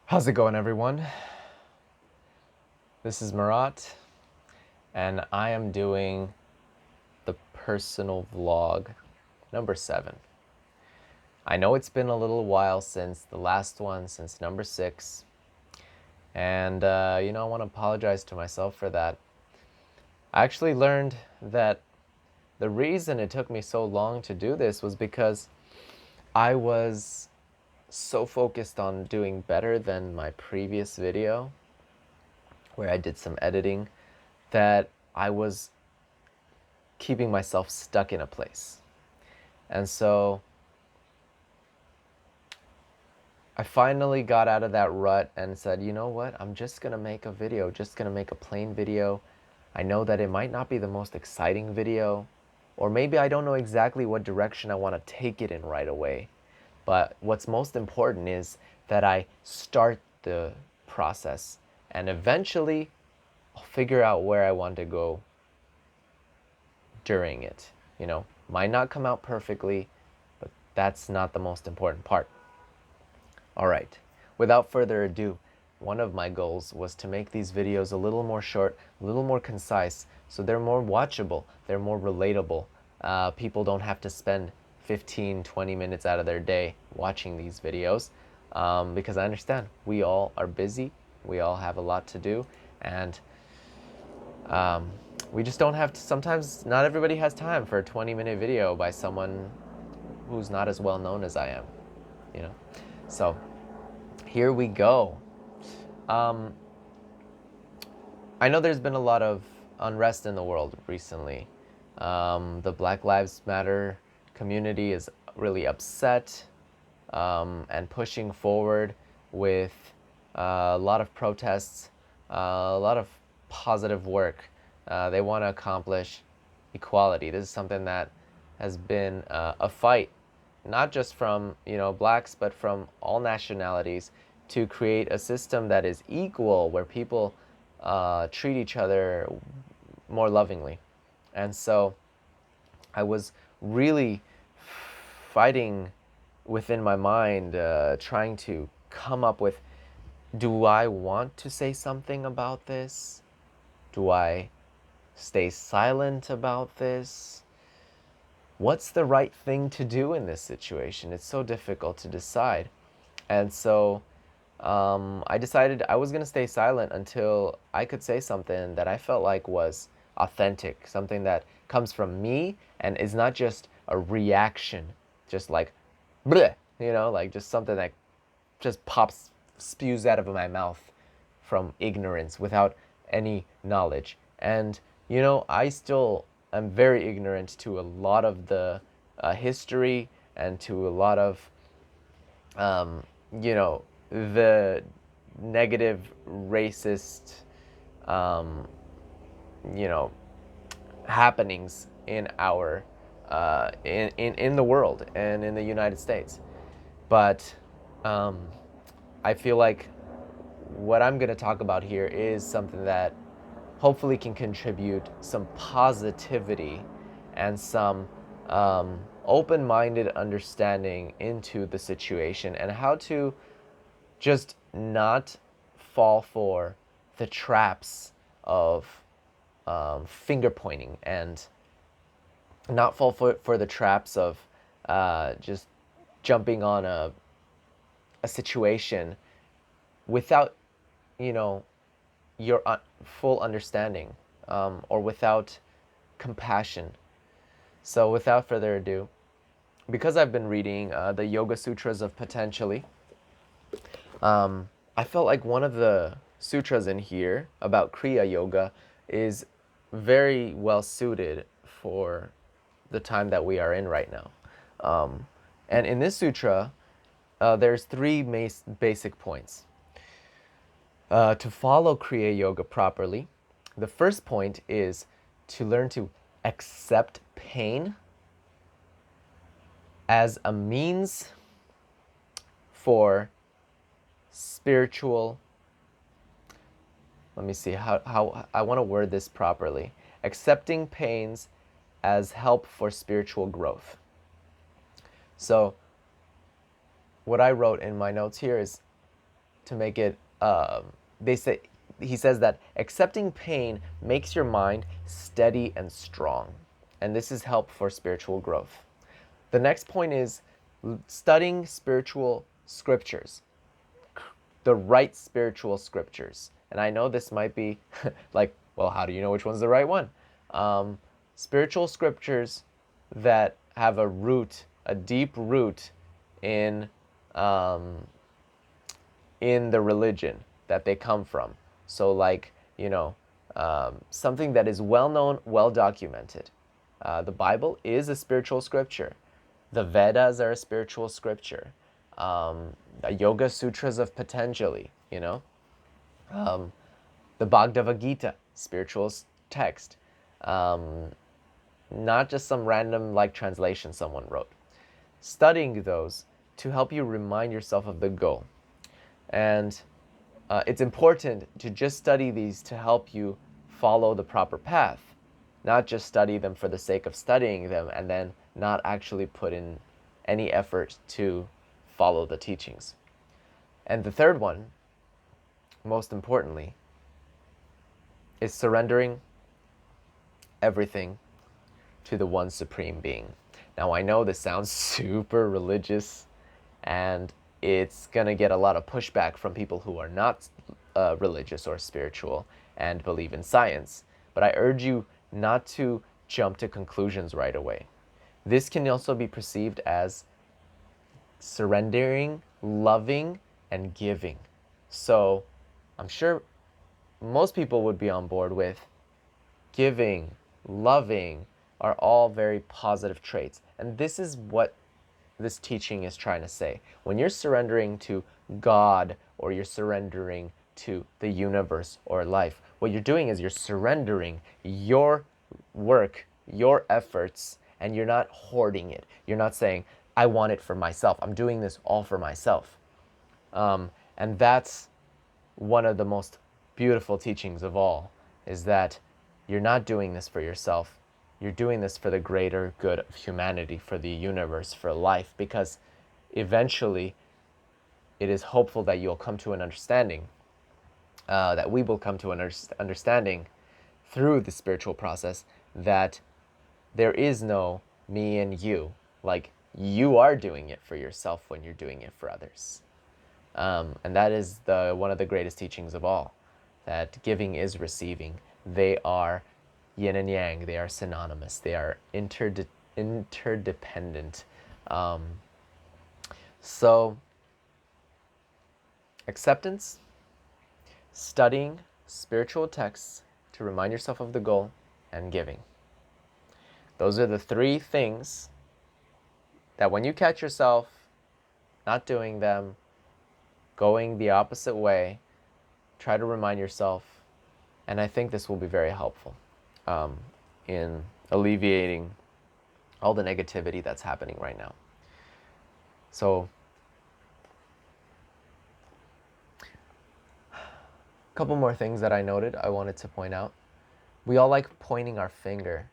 How's it going, everyone? This is Marat, and I am doing the personal vlog number 7. I know it's been a little while since the last one, since number 6, and I want to apologize to myself for that. I actually learned that the reason it took me so long to do this was because I was so focused on doing better than my previous video, where I did some editing, that I was keeping myself stuck in a place. And so I finally got out of that rut and said, you know what, I'm just gonna make a video, just gonna make a plain video. I know that it might not be the most exciting video, or maybe I don't know exactly what direction I want to take it in right away. But what's most important is that I start the process, and eventually I'll figure out where I want to go during it. Might not come out perfectly, but that's not the most important part. All right, without further ado, one of my goals was to make these videos a little more short, a little more concise, so they're more watchable, they're more relatable. People don't have to spend 15, 20 minutes out of their day watching these videos, because I understand we all are busy, we all have a lot to do, and we just don't have to, sometimes not everybody has time for a 20-minute video by someone who's not as well known as I am, So here we go. I know there's been a lot of unrest in the world recently. The Black Lives Matter community is really upset and pushing forward with a lot of protests, a lot of positive work. They want to accomplish equality. This is something that has been a fight, not just from blacks, but from all nationalities, to create a system that is equal, where people treat each other more lovingly. And so I was really fighting within my mind, trying to come up with, do I want to say something about this? Do I stay silent about this? What's the right thing to do in this situation? It's so difficult to decide. And so I decided I was going to stay silent until I could say something that I felt like was authentic, something that comes from me and is not just a reaction, just like, bleh, like just something that just spews out of my mouth from ignorance without any knowledge. And, I still am very ignorant to a lot of the history, and to a lot of, the negative racist, happenings in our, in the world and in the United States. But I feel like what I'm going to talk about here is something that hopefully can contribute some positivity and some open-minded understanding into the situation, and how to just not fall for the traps of finger pointing, and not fall for the traps of just jumping on a situation without your full understanding, or without compassion. So without further ado, because I've been reading the Yoga Sutras of Patanjali, I felt like one of the sutras in here about Kriya Yoga is very well suited for the time that we are in right now. And in this sutra, there's 3 basic points. To follow Kriya Yoga properly, the first point is to learn to accept pain as a means for spiritual, let me see how I want to word this properly. Accepting pains as help for spiritual growth. So what I wrote in my notes here is to make it, he says that accepting pain makes your mind steady and strong. And this is help for spiritual growth. The next point is studying spiritual scriptures, the right spiritual scriptures. And I know this might be like, well, how do you know which one's the right one? Spiritual scriptures that have a deep root in the religion that they come from. So like, something that is well known, well documented. The Bible is a spiritual scripture. The Vedas are a spiritual scripture. The Yoga Sutras of Patanjali, the Bhagavad Gita, spiritual text. Not just some random translation someone wrote. Studying those to help you remind yourself of the goal. And it's important to just study these to help you follow the proper path, not just study them for the sake of studying them and then not actually put in any effort to follow the teachings. And the third one, most importantly, is surrendering everything to the one supreme being. Now, I know this sounds super religious, and it's going to get a lot of pushback from people who are not religious or spiritual and believe in science. But I urge you not to jump to conclusions right away. This can also be perceived as surrendering, loving, and giving. So I'm sure most people would be on board with giving, loving are all very positive traits. And this is what this teaching is trying to say. When you're surrendering to God or you're surrendering to the universe or life, what you're doing is you're surrendering your work, your efforts, and you're not hoarding it. You're not saying, I want it for myself. I'm doing this all for myself. And that's one of the most beautiful teachings of all, is that you're not doing this for yourself. You're doing this for the greater good of humanity, for the universe, for life, because eventually it is hopeful that you'll come to an understanding, that we will come to an understanding through the spiritual process that there is no me and you. Like, you are doing it for yourself when you're doing it for others. And that is one of the greatest teachings of all, that giving is receiving. They are yin and yang. They are synonymous. They are interdependent. So, acceptance, studying spiritual texts to remind yourself of the goal, and giving. Those are the three things that when you catch yourself not doing them, going the opposite way, try to remind yourself, and I think this will be very helpful in alleviating all the negativity that's happening right now. So, a couple more things that I noted I wanted to point out. We all like pointing our finger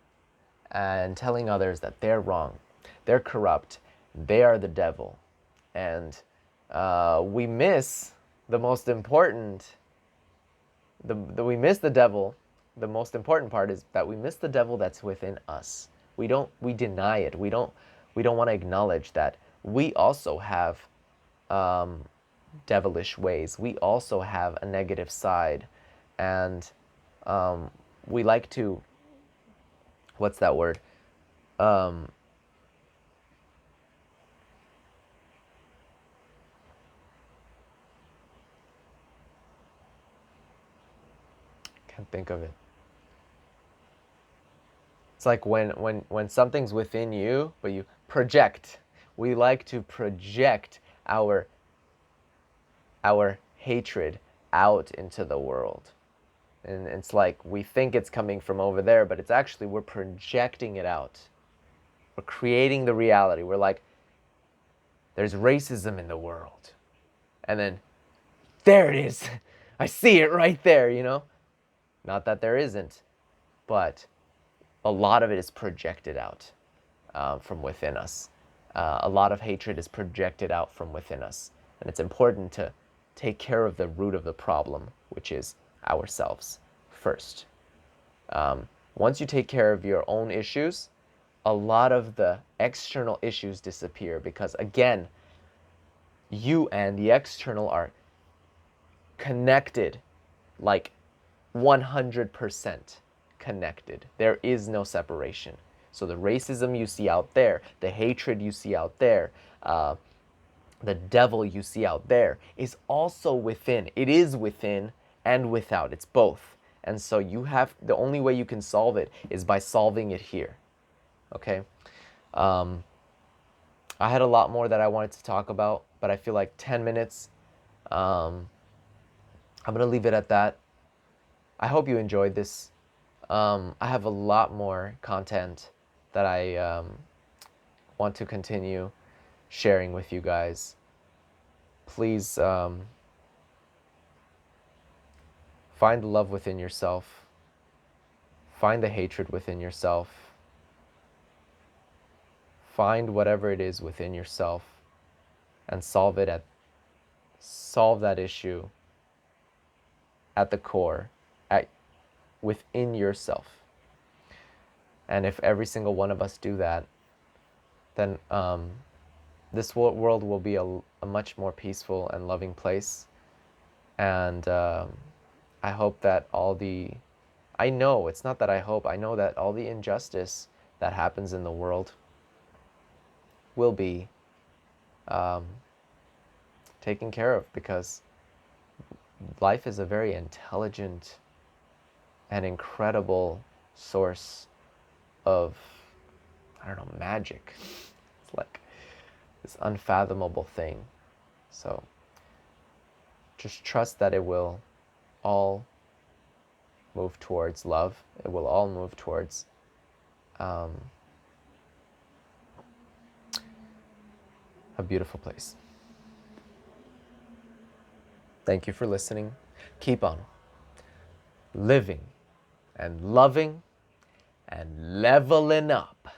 and telling others that they're wrong, they're corrupt, they are the devil. And we miss the most important, we miss the devil. The most important part is that we miss the devil that's within us. We deny it. We don't want to acknowledge that we also have devilish ways. We also have a negative side. And we like to, what's that word? Can't think of it. It's like when something's within you, but you project. We like to project our hatred out into the world. And it's like we think it's coming from over there, but it's actually we're projecting it out. We're creating the reality. We're like, there's racism in the world. And then, there it is. I see it right there, Not that there isn't, but a lot of it is projected out from within us. A lot of hatred is projected out from within us. And it's important to take care of the root of the problem, which is ourselves first. Once you take care of your own issues, a lot of the external issues disappear, because again, you and the external are connected, like 100% connected. There is no separation. So the racism you see out there, the hatred you see out there, the devil you see out there is also within. It is within and without. It's both. And so the only way you can solve it is by solving it here. Okay? I had a lot more that I wanted to talk about, but I feel like 10 minutes. I'm going to leave it at that. I hope you enjoyed this. I have a lot more content that I want to continue sharing with you guys. Please find the love within yourself. Find the hatred within yourself. Find whatever it is within yourself and solve that issue at the core, within yourself. And if every single one of us do that, then this world will be a much more peaceful and loving place. And I hope that I know, it's not that I hope, I know that all the injustice that happens in the world will be taken care of, because life is a very intelligent and incredible source of, I don't know, magic. It's like this unfathomable thing. So just trust that it will all move towards love. It will all move towards a beautiful place. Thank you for listening. Keep on living and loving and leveling up.